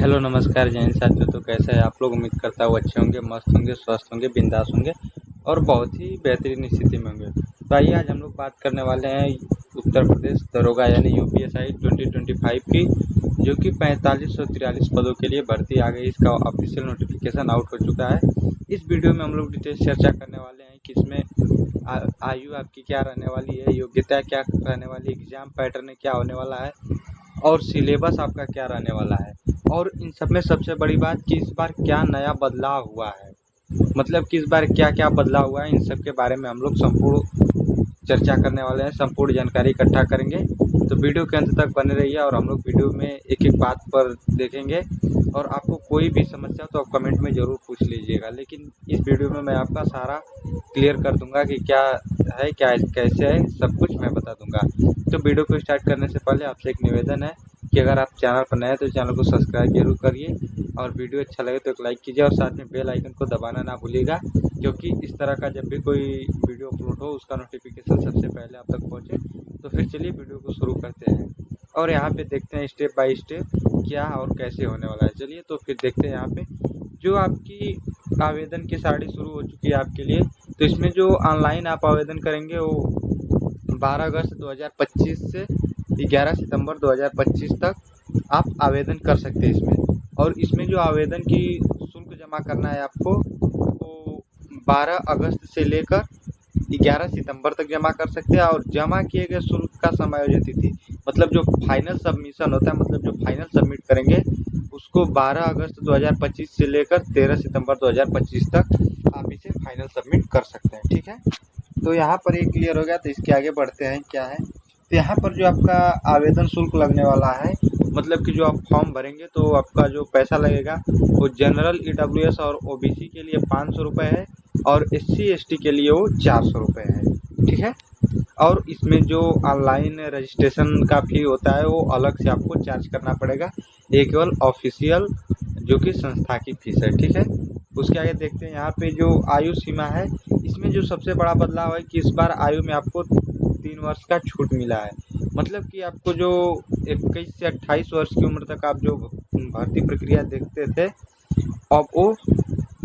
Hello नमस्कार जय हिंद साथियों। तो कैसे हैं आप लोग? उम्मीद करता हूँ अच्छे होंगे, मस्त होंगे, स्वस्थ होंगे, बिंदास होंगे और बहुत ही बेहतरीन स्थिति में होंगे। तो आइए आज हम लोग बात करने वाले हैं उत्तर प्रदेश दरोगा यानी यूपीएसआई 2025 की, जो कि 4543 पदों के लिए भर्ती आ गई। इसका ऑफिशियल नोटिफिकेशन आउट हो चुका है। इस वीडियो में हम लोग डिटेल चर्चा करने वाले हैं कि इसमें आयु आपकी क्या रहने वाली है, योग्यता क्या रहने वाली है, एग्जाम पैटर्न क्या होने वाला है और सिलेबस आपका क्या रहने वाला है। और इन सब में सबसे बड़ी बात कि इस बार क्या नया बदलाव हुआ है, मतलब कि इस बार क्या क्या बदलाव हुआ है, इन सब के बारे में हम लोग संपूर्ण चर्चा करने वाले हैं, संपूर्ण जानकारी इकट्ठा करेंगे। तो वीडियो के अंत तक बने रहिए और हम लोग वीडियो में एक एक बात पर देखेंगे। और आपको कोई भी समस्या तो आप कमेंट में ज़रूर पूछ लीजिएगा, लेकिन इस वीडियो में मैं आपका सारा क्लियर कर दूंगा कि क्या है, क्या कैसे है, सब कुछ मैं बता दूंगा। तो वीडियो को स्टार्ट करने से पहले आपसे एक निवेदन है कि अगर आप चैनल पर नए हैं तो चैनल को सब्सक्राइब जरूर करिए और वीडियो अच्छा लगे तो एक लाइक कीजिए और साथ में बेल आइकन को दबाना ना भूलिएगा, क्योंकि इस तरह का जब भी कोई वीडियो अपलोड हो उसका नोटिफिकेशन सबसे पहले आप तक पहुंचे। तो फिर चलिए वीडियो को शुरू करते हैं और यहाँ पे देखते हैं स्टेप बाय स्टेप क्या और कैसे होने वाला है। चलिए तो फिर देखते हैं यहाँ पे जो आपकी आवेदन की साड़ी शुरू हो चुकी है आपके लिए। तो इसमें जो ऑनलाइन आप आवेदन करेंगे वो 12 अगस्त 2025 से 11 सितंबर 2025 तक आप आवेदन कर सकते हैं इसमें। और इसमें जो आवेदन की शुल्क जमा करना है आपको वो 12 अगस्त से लेकर 11 सितंबर तक जमा कर सकते हैं। और जमा किए गए शुल्क का समायोजित तिथि, मतलब जो फाइनल सबमिशन होता है, मतलब जो फाइनल सबमिट करेंगे उसको 12 अगस्त 2025 से लेकर 13 सितंबर 2025 तक आप इसे फाइनल सबमिट कर सकते हैं। ठीक है, तो यहाँ पर ये क्लियर हो गया। तो इसके आगे बढ़ते हैं क्या है। तो यहाँ पर जो आपका आवेदन शुल्क लगने वाला है, मतलब कि जो आप फॉर्म भरेंगे तो आपका जो पैसा लगेगा वो जनरल ईडब्ल्यूएस और ओबीसी के लिए 500 रुपये है और एससी एसटी के लिए वो 400 रुपये है। ठीक है, और इसमें जो ऑनलाइन रजिस्ट्रेशन का फी होता है वो अलग से आपको चार्ज करना पड़ेगा, ये केवल ऑफिशियल जो कि संस्था की फीस है। ठीक है, उसके आगे देखते हैं यहाँ पे जो आयु सीमा है। इसमें जो सबसे बड़ा बदलाव है कि इस बार आयु में आपको 3 वर्ष का छूट मिला है, मतलब कि आपको जो 21 से 28 वर्ष की उम्र तक आप जो भर्ती प्रक्रिया देखते थे, अब वो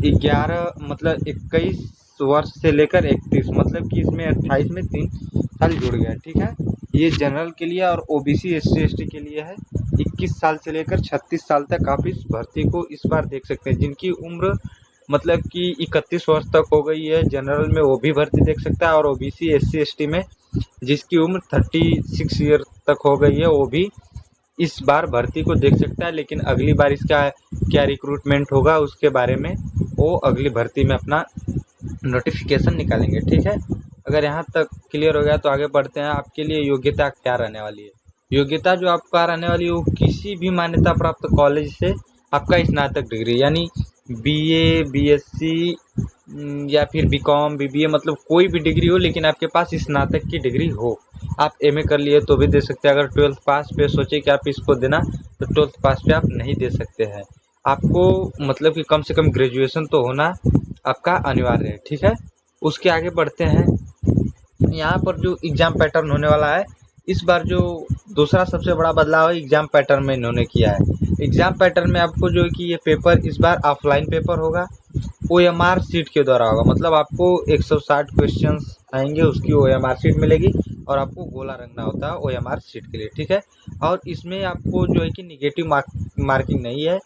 11 मतलब 21 वर्ष से लेकर 31, मतलब कि इसमें 28 में 3 साल जुड़ गया। ठीक है, ये जनरल के लिए और ओबीसी एससी एसटी के लिए है। 21 साल से लेकर 36 साल तक आप इस भर्ती को इस बार देख सकते हैं। जिनकी उम्र मतलब कि 31 वर्ष तक हो गई है जनरल में वो भी भर्ती देख सकता है, और ओबीसी एससी एसटी में जिसकी उम्र 36 ईयर तक हो गई है वो भी इस बार भर्ती को देख सकता है। लेकिन अगली बार इसका क्या रिक्रूटमेंट होगा उसके बारे में वो अगली भर्ती में अपना नोटिफिकेशन निकालेंगे। ठीक है, अगर यहाँ तक क्लियर हो गया तो आगे बढ़ते हैं। आपके लिए योग्यता क्या रहने वाली है। योग्यता जो आपका रहने वाली है वो किसी भी मान्यता प्राप्त कॉलेज से आपका स्नातक डिग्री यानी बीए, बीएससी या फिर बीकॉम, बीबीए, मतलब कोई भी डिग्री हो लेकिन आपके पास स्नातक की डिग्री हो। आप एमए कर लिए तो भी दे सकते हैं। अगर 12th पास पे सोचे कि आप इसको देना तो 12th पास पे आप नहीं दे सकते हैं। आपको मतलब कि कम से कम ग्रेजुएशन तो होना आपका अनिवार्य है। ठीक है, उसके आगे बढ़ते हैं। यहाँ पर जो एग्ज़ाम पैटर्न होने वाला है इस बार, जो दूसरा सबसे बड़ा बदलाव है एग्ज़ाम पैटर्न में इन्होंने किया है। एग्ज़ाम पैटर्न में आपको जो है कि ये पेपर इस बार ऑफलाइन पेपर होगा, ओएमआर शीट के द्वारा होगा। मतलब आपको 160 क्वेश्चंस आएंगे, उसकी ओएमआर शीट मिलेगी और आपको गोला रंगना होता है ओएमआर शीट के लिए। ठीक है, और इसमें आपको जो है कि निगेटिव मार्किंग नहीं है।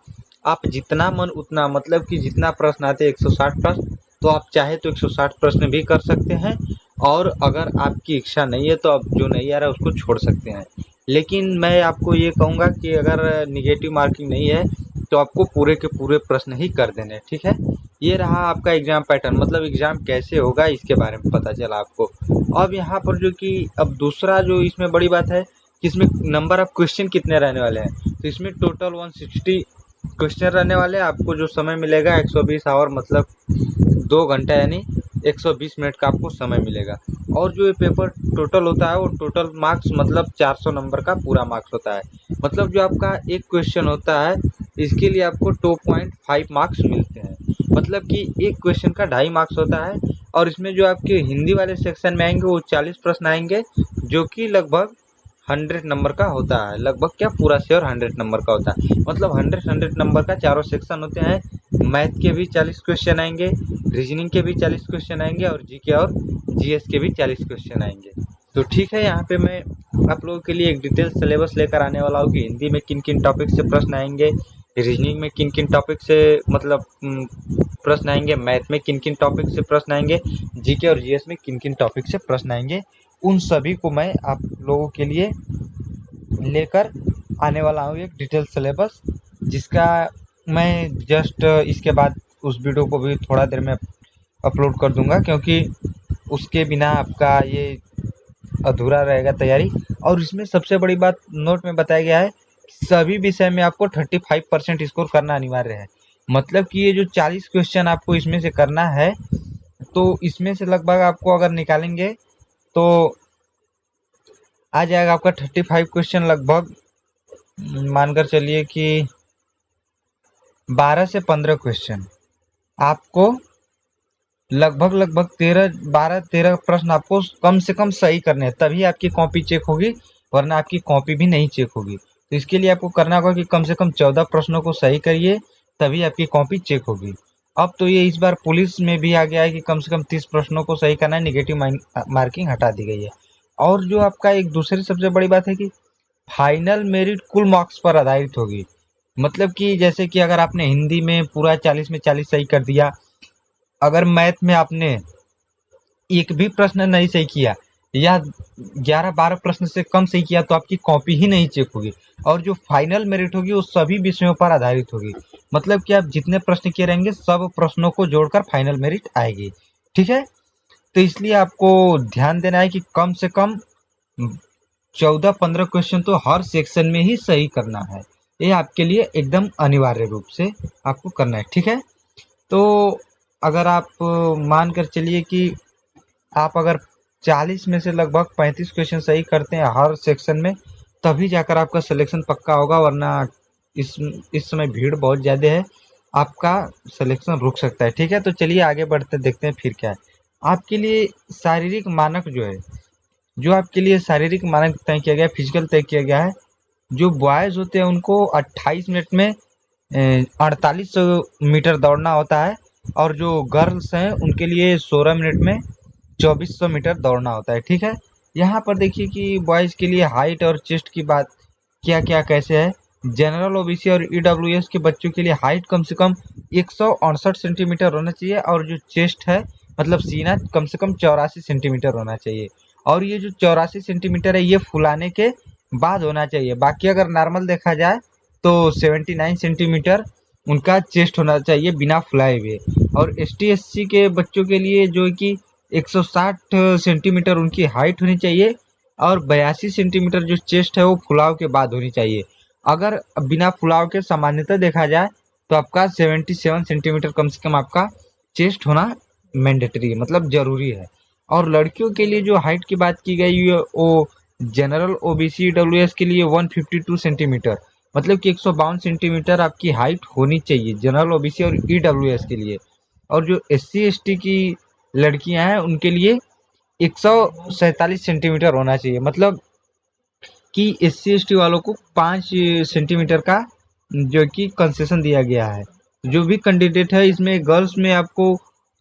आप जितना मन उतना, मतलब कि जितना प्रश्न आते हैं 160 प्रश्न, तो आप चाहे तो 160 प्रश्न भी कर सकते हैं। और अगर आपकी इच्छा नहीं है तो आप जो नहीं आ रहा है उसको छोड़ सकते हैं। लेकिन मैं आपको ये कहूँगा कि अगर निगेटिव मार्किंग नहीं है तो आपको पूरे के पूरे प्रश्न ही कर देने। ठीक है, ये रहा आपका एग्ज़ाम पैटर्न, मतलब एग्ज़ाम कैसे होगा इसके बारे में पता चला आपको। अब यहाँ पर जो कि अब दूसरा जो इसमें बड़ी बात है कि इसमें नंबर ऑफ क्वेश्चन कितने रहने वाले हैं। तो इसमें टोटल 160 क्वेश्चन रहने वाले हैं। आपको जो समय मिलेगा 120 आवर, मतलब 2 घंटा यानी 120 मिनट का आपको समय मिलेगा। और जो ये पेपर टोटल होता है वो टोटल मार्क्स मतलब 400 नंबर का पूरा मार्क्स होता है। मतलब जो आपका एक क्वेश्चन होता है इसके लिए आपको 2.5 मार्क्स मिलते हैं। मतलब कि एक क्वेश्चन का 2.5 मार्क्स होता है। और इसमें जो आपके हिंदी वाले सेक्शन में आएंगे वो 40 प्रश्न आएंगे, जो कि लगभग 100 नंबर का होता है, लगभग क्या पूरा शेयर 100 नंबर का होता है। मतलब 100 नंबर का चारों सेक्शन होते हैं। मैथ के भी 40 क्वेश्चन आएंगे, रीजनिंग के भी 40 क्वेश्चन आएंगे और जीके और जीएस के भी 40 क्वेश्चन आएंगे। तो ठीक है, यहाँ पे मैं आप लोगों के लिए एक डिटेल सिलेबस लेकर आने वाला हूँ कि हिंदी में किन किन टॉपिक से प्रश्न आएंगे, रीजनिंग में किन किन टॉपिक से मतलब प्रश्न आएंगे, मैथ में किन किन टॉपिक से प्रश्न आएंगे, जीके और जीएस में किन किन टॉपिक से प्रश्न आएंगे। उन सभी को मैं आप लोगों के लिए लेकर आने वाला हूँ एक डिटेल सिलेबस, जिसका मैं जस्ट इसके बाद उस वीडियो को भी थोड़ा देर में अपलोड कर दूंगा, क्योंकि उसके बिना आपका ये अधूरा रहेगा तैयारी। और इसमें सबसे बड़ी बात नोट में बताया गया है, सभी विषय में आपको 35% स्कोर करना अनिवार्य है। मतलब कि ये जो 40 क्वेश्चन आपको इसमें से करना है, तो इसमें से लगभग आपको अगर निकालेंगे तो आ जाएगा आपका 35 क्वेश्चन, लगभग मानकर चलिए कि 12 से 15 क्वेश्चन आपको लगभग 12-13 प्रश्न आपको कम से कम सही करने हैं, तभी आपकी कॉपी चेक होगी, वरना आपकी कॉपी भी नहीं चेक होगी। तो इसके लिए आपको करना होगा कि कम से कम 14 प्रश्नों को सही करिए, तभी आपकी कॉपी चेक होगी। अब तो ये इस बार पुलिस में भी आ गया है कि कम से कम 30 प्रश्नों को सही करना है, निगेटिव मार्किंग हटा दी गई है। और जो आपका एक दूसरी सबसे बड़ी बात है कि फाइनल मेरिट कुल मार्क्स पर आधारित होगी। मतलब कि जैसे कि अगर आपने हिंदी में पूरा 40 में 40 सही कर दिया, अगर मैथ में आपने एक भी प्रश्न नहीं सही किया या 11-12 प्रश्न से कम सही किया, तो आपकी कॉपी ही नहीं चेक होगी। और जो फाइनल मेरिट होगी वो सभी विषयों पर आधारित होगी। मतलब कि आप जितने प्रश्न किए रहेंगे सब प्रश्नों को जोड़कर फाइनल मेरिट आएगी। ठीक है, तो इसलिए आपको ध्यान देना है कि कम से कम 14-15 क्वेश्चन तो हर सेक्शन में ही सही करना है। ये आपके लिए एकदम अनिवार्य रूप से आपको करना है। ठीक है, तो अगर आप मान कर चलिए कि आप अगर 40 में से लगभग 35 क्वेश्चन सही करते हैं हर सेक्शन में, तभी जाकर आपका सिलेक्शन पक्का होगा, वरना इस इस समय भीड़ बहुत ज़्यादा है, आपका सिलेक्शन रुक सकता है। ठीक है, तो चलिए आगे बढ़ते देखते हैं फिर क्या है। आपके लिए शारीरिक मानक जो है, जो आपके लिए शारीरिक मानक तय किया गया है, फिजिकल तय किया गया है, जो बॉयज़ होते हैं उनको 28 मिनट में 48 मीटर दौड़ना होता है, और जो गर्ल्स हैं उनके लिए 16 मिनट में 2400 मीटर दौड़ना होता है। ठीक है, यहाँ पर देखिए कि बॉयज़ के लिए हाइट और चेस्ट की बात क्या क्या कैसे है। जनरल ओबीसी और ईडब्ल्यूएस के बच्चों के लिए हाइट कम से कम 168 सेंटीमीटर होना चाहिए, और जो चेस्ट है मतलब सीना कम से कम 84 सेंटीमीटर होना चाहिए। और ये जो 84 सेंटीमीटर है ये फुलाने के बाद होना चाहिए। बाकी अगर नॉर्मल देखा जाए तो 79 सेंटीमीटर उनका चेस्ट होना चाहिए बिना फुलाए हुए। और एसटी एससी के बच्चों के लिए जो कि 160 सेंटीमीटर उनकी हाइट होनी चाहिए, और 82 सेंटीमीटर जो चेस्ट है वो फुलाव के बाद होनी चाहिए। अगर बिना फुलाव के सामान्यतः देखा जाए तो आपका 77 सेंटीमीटर कम से कम आपका चेस्ट होना मैंडेटरी है, मतलब जरूरी है। और लड़कियों के लिए जो हाइट की बात की गई है वो जनरल ओबीसी डब्ल्यूएस के लिए 152 सेंटीमीटर, मतलब कि 152 सेंटीमीटर आपकी हाइट होनी चाहिए जनरल ओबीसी और ईडब्ल्यूएस के लिए। और जो एससी एसटी की लड़कियां हैं उनके लिए 147 सेंटीमीटर होना चाहिए। मतलब कि एससी एसटी वालों को 5 सेंटीमीटर का जो कि कंसेशन दिया गया है। जो भी कैंडिडेट है इसमें गर्ल्स में आपको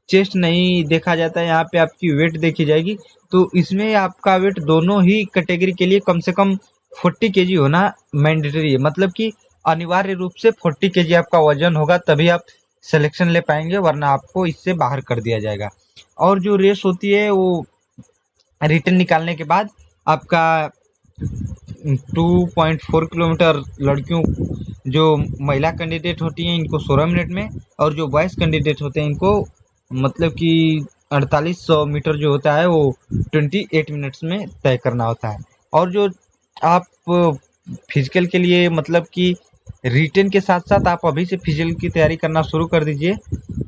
चेस्ट नहीं देखा जाता है, यहाँ पे आपकी वेट देखी जाएगी। तो इसमें आपका वेट दोनों ही कैटेगरी के लिए कम से कम 40 केजी होना मैंडेटरी है। मतलब कि अनिवार्य रूप से 40 केजी आपका वजन होगा, तभी आप सिलेक्शन ले पाएंगे, वरना आपको इससे बाहर कर दिया जाएगा। और जो रेस होती है वो रिटर्न निकालने के बाद आपका 2.4 किलोमीटर लड़कियों, जो महिला कैंडिडेट होती हैं इनको 16 मिनट में, और जो बॉयज़ कैंडिडेट होते हैं इनको मतलब कि 4800 मीटर जो होता है वो 28 मिनट्स में तय करना होता है। और जो आप फिजिकल के लिए मतलब कि रिटर्न के साथ साथ आप अभी से फिजिकल की तैयारी करना शुरू कर दीजिए,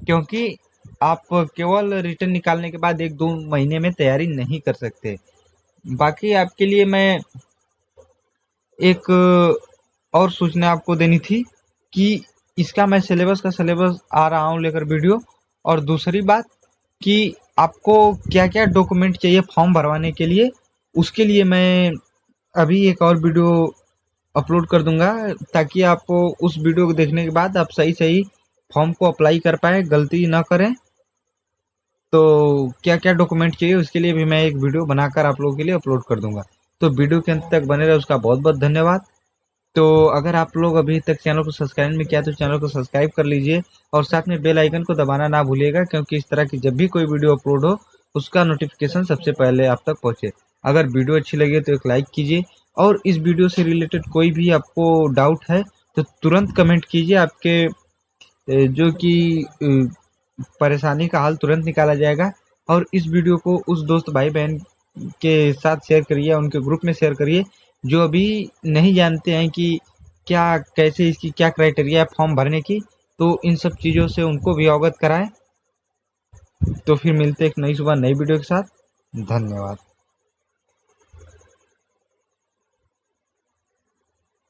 क्योंकि आप केवल रिटर्न निकालने के बाद 1-2 महीने में तैयारी नहीं कर सकते। बाकी आपके लिए मैं एक और सूचना आपको देनी थी कि इसका मैं सिलेबस आ रहा हूँ लेकर वीडियो। और दूसरी बात कि आपको क्या क्या डॉक्यूमेंट चाहिए फॉर्म भरवाने के लिए, उसके लिए मैं अभी एक और वीडियो अपलोड कर दूंगा, ताकि आप उस वीडियो को देखने के बाद आप सही सही फॉर्म को अप्लाई कर पाए, गलती ना करें। तो क्या क्या डॉक्यूमेंट चाहिए उसके लिए भी मैं एक वीडियो बनाकर आप लोगों के लिए अपलोड कर दूंगा। तो वीडियो के अंत तक बने रहे, उसका बहुत बहुत धन्यवाद। तो अगर आप लोग अभी तक चैनल को सब्सक्राइब नहीं किया तो चैनल को सब्सक्राइब कर लीजिए, और साथ में बेल आइकन को दबाना ना भूलिएगा, क्योंकि इस तरह की जब भी कोई वीडियो अपलोड हो उसका नोटिफिकेशन सबसे पहले आप तक पहुंचे। अगर वीडियो अच्छी लगे तो एक लाइक कीजिए, और इस वीडियो से रिलेटेड कोई भी आपको डाउट है तो तुरंत कमेंट कीजिए। आपके जो कि परेशानी का हल तुरंत निकाला जाएगा। और इस वीडियो को उस दोस्त भाई बहन के साथ शेयर करिए, उनके ग्रुप में शेयर करिए जो अभी नहीं जानते हैं कि क्या कैसे इसकी क्या क्राइटेरिया है फॉर्म भरने की। तो इन सब चीज़ों से उनको भी अवगत कराएं। तो फिर मिलते हैं एक नई सुबह नई वीडियो के साथ। धन्यवाद।